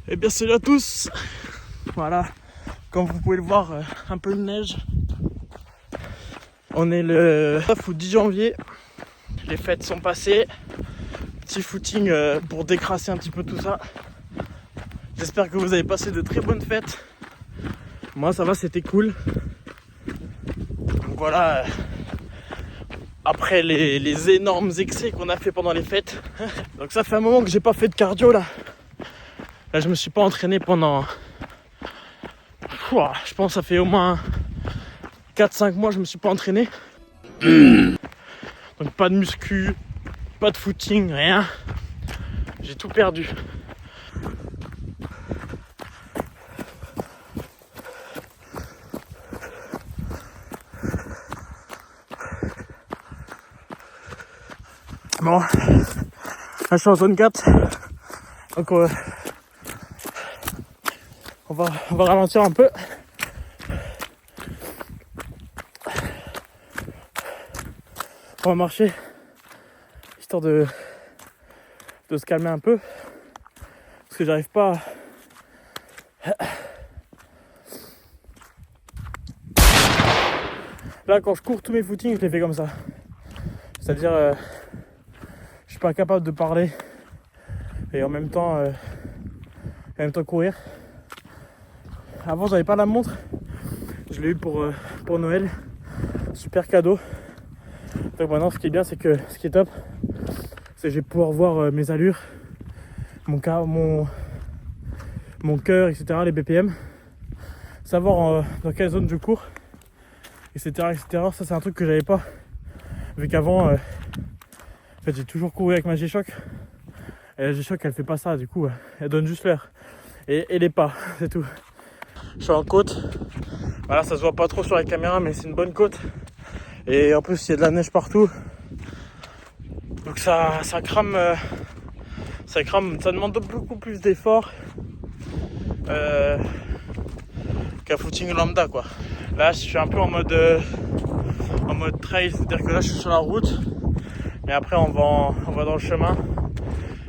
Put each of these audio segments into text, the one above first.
Eh bien salut à tous. Voilà, comme vous pouvez le voir, un peu de neige. On est le 9 ou 10 janvier. Les fêtes sont passées. Petit footing pour décrasser un petit peu tout ça. J'espère que vous avez passé de très bonnes fêtes. Moi ça va, c'était cool. Donc voilà, après les énormes excès qu'on a fait pendant les fêtes. Donc ça fait un moment que j'ai pas fait de cardio là. Là je me suis pas entraîné pendant... je pense que ça fait au moins 4-5 mois que je me suis pas entraîné. Donc pas de muscu, pas de footing, rien. J'ai tout perdu. Bon, là je suis en zone 4. Donc on va ralentir un peu. On va marcher, histoire de se calmer un peu. Parce que j'arrive pas à... Là quand je cours tous mes footings, je les fais comme ça. C'est-à-dire je suis pas capable de parler et en même temps courir. Avant j'avais pas la montre, je l'ai eu pour Noël, super cadeau. Donc maintenant ce qui est bien, c'est que ce qui est top, c'est que je vais pouvoir voir mes allures, mon cœur, etc., les BPM, savoir dans quelle zone je cours, etc., etc. Ça c'est un truc que j'avais pas, vu qu'avant en fait j'ai toujours couru avec ma G-Shock et la G-Shock elle fait pas ça, du coup elle donne juste l'air et les pas, c'est tout. Je suis en côte, voilà, ça se voit pas trop sur la caméra mais c'est une bonne côte et en plus il y a de la neige partout, donc ça crame, ça demande beaucoup plus d'efforts qu'un footing lambda quoi. Là je suis un peu en mode trail, c'est-à-dire que là je suis sur la route mais après on va dans le chemin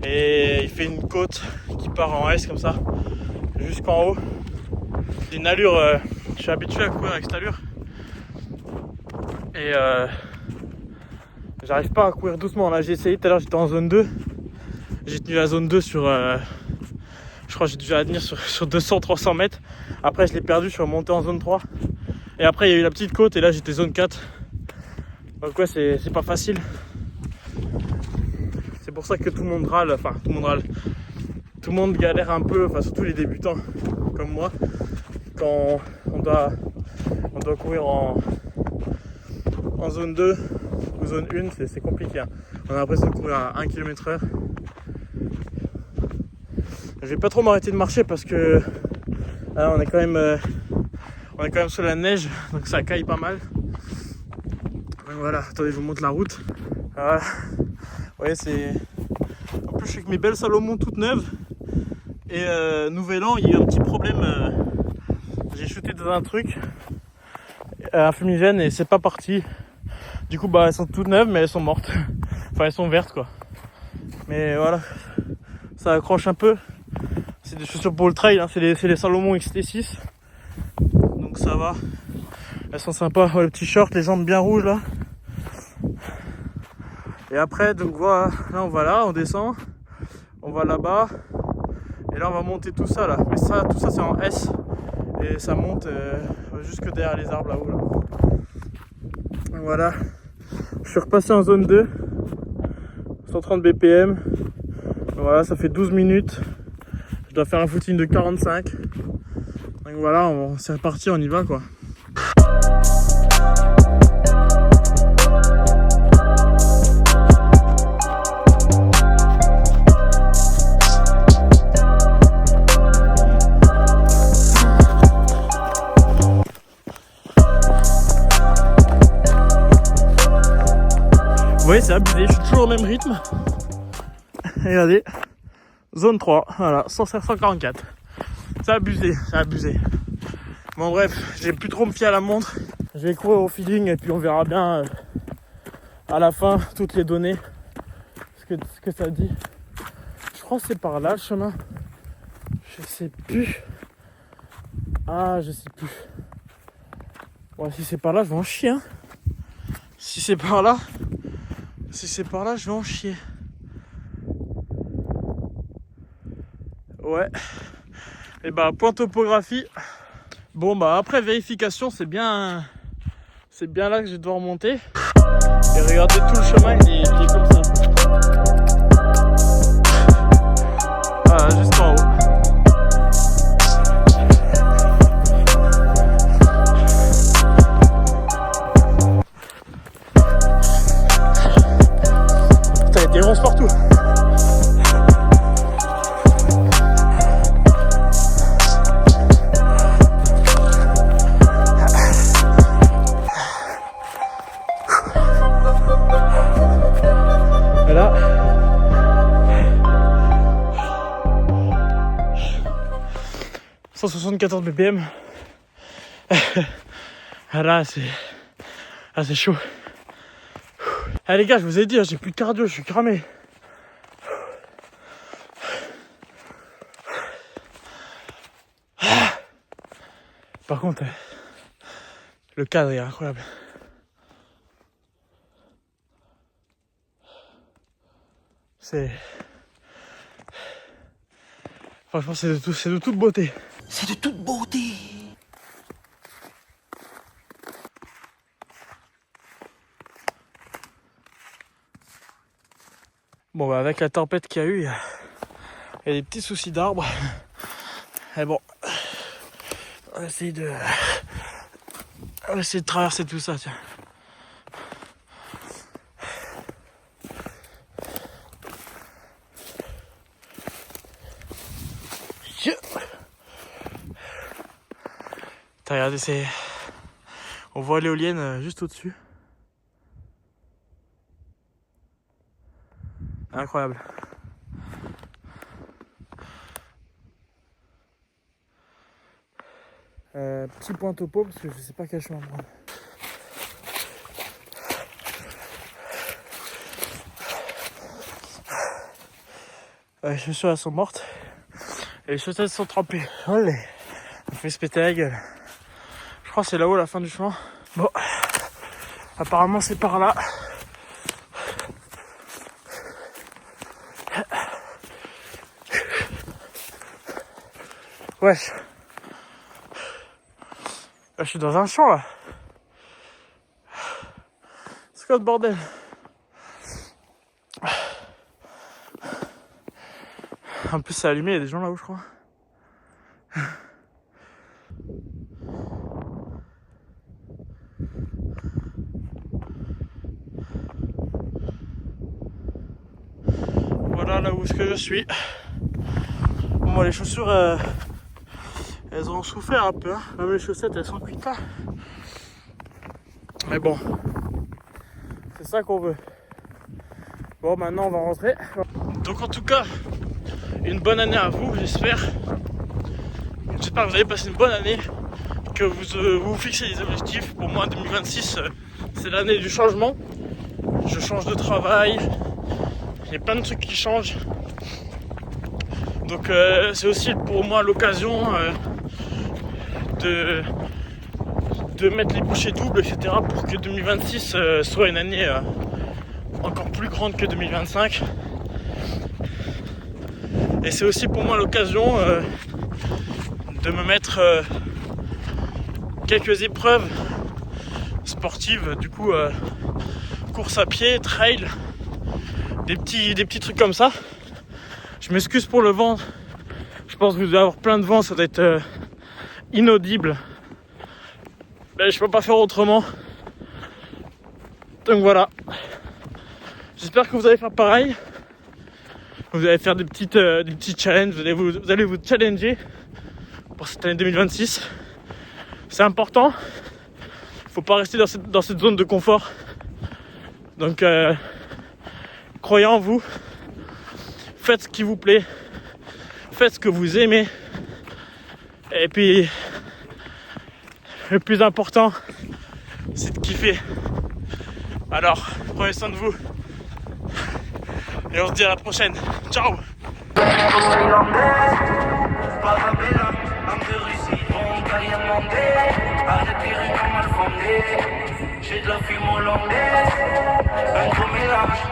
et il fait une côte qui part en S comme ça jusqu'en haut. C'est une allure, je suis habitué à courir avec cette allure et j'arrive pas à courir doucement. Là j'ai essayé tout à l'heure, j'étais en zone 2, j'ai tenu la zone 2 sur je crois que j'ai dû la tenir sur 200-300 mètres. Après je l'ai perdu, je suis remonté en zone 3 et après il y a eu la petite côte et là j'étais zone 4. Donc ouais, c'est pas facile. C'est pour ça que tout le monde râle, tout le monde galère un peu, enfin surtout les débutants comme moi, quand on doit courir en zone 2 ou zone 1, c'est compliqué. On a l'impression de courir à 1 km/h. Je vais pas trop m'arrêter de marcher parce que là, on est quand même sous la neige, donc ça caille pas mal. Donc voilà, attendez, je vous montre la route. Voilà. Vous voyez, c'est... En plus, je suis avec mes belles Salomon toutes neuves. Et nouvel an, il y a eu un petit problème. J'ai shooté dans un truc, un fumigène, et c'est pas parti. Du coup, elles sont toutes neuves, mais elles sont mortes. Enfin, elles sont vertes, quoi. Mais voilà, ça accroche un peu. C'est des chaussures pour le trail, hein. C'est les Salomon XT6. Donc ça va. Elles sont sympas. Oh, le petit short, les jambes bien rouges, là. Et après, donc voilà, là on va là, on descend, on va là-bas, et là on va monter tout ça là. Mais ça, tout ça c'est en S, et ça monte jusque derrière les arbres là-haut là. Donc voilà, je suis repassé en zone 2, 130 BPM, donc voilà, ça fait 12 minutes, je dois faire un footing de 45, donc voilà, c'est reparti, on y va quoi. Vous voyez, c'est abusé, je suis toujours au même rythme. Regardez, zone 3, voilà, 144. C'est abusé, c'est abusé. Bon bref, j'ai plus trop me fier à la montre. Je vais courir au feeling et puis on verra bien à la fin toutes les données, ce que ça dit. Je crois que c'est par là le chemin. Je sais plus. Ah, je sais plus. Ouais, si c'est par là, je vais en chier. Hein. Si c'est par là, je vais en chier. Ouais. Et bah, point topographie. Bon, bah, après vérification, c'est bien là que je vais devoir monter. Et regardez, tout le chemin, il est comme ça. Ah, juste en haut. Putain, il y a des ronces partout. Et là, « 174 BPM. Là, c'est chaud. Ah les gars, je vous ai dit, j'ai plus de cardio, je suis cramé. Par contre, le cadre est incroyable. Franchement, c'est de toute beauté. C'est de toute beauté. Bon, bah, avec la tempête qu'il y a eu, il y a des petits soucis d'arbres. Et bon, on va essayer de traverser tout ça, tiens. Regardez, on voit l'éolienne juste au-dessus. Incroyable. Petit point topo parce que je sais pas quel chemin prendre. Les chaussures elles sont mortes et les chaussettes sont trempées. Olé. On fait se péter la gueule. Je crois que c'est là-haut la fin du chemin. Bon, apparemment c'est par là. Wesh. Là, je suis dans un champ là. C'est quoi ce bordel? En plus c'est allumé, il y a des gens là-haut je crois. Voilà là où est-ce que je suis. Bon, moi les chaussures elles ont souffert un peu, hein. Même les chaussettes elles sont cuites là. Mais bon, c'est ça qu'on veut. Bon, maintenant on va rentrer. Donc en tout cas, une bonne année à vous, j'espère. J'espère que vous avez passé une bonne année, que vous fixez des objectifs. Pour moi 2026 c'est l'année du changement. Je change de travail, il y a plein de trucs qui changent. Donc c'est aussi pour moi l'occasion de mettre les bouchées doubles, etc. pour que 2026 soit une année encore plus grande que 2025. Et c'est aussi pour moi l'occasion de me mettre quelques épreuves sportives, du coup course à pied, trail, des petits trucs comme ça. Je m'excuse pour le vent, je pense que vous devez avoir plein de vent, ça doit être inaudible. Mais je peux pas faire autrement. Donc voilà. J'espère que vous allez faire pareil. Vous allez faire des petits challenges, vous allez vous challenger pour cette année 2026. C'est important. Faut pas rester dans cette zone de confort. Donc croyez en vous. Faites ce qui vous plaît. Faites ce que vous aimez. Et puis le plus important, c'est de kiffer. Alors, prenez soin de vous. Et on se dit à la prochaine. Ciao. J'ai de la fume hollandaise, un gros mélange.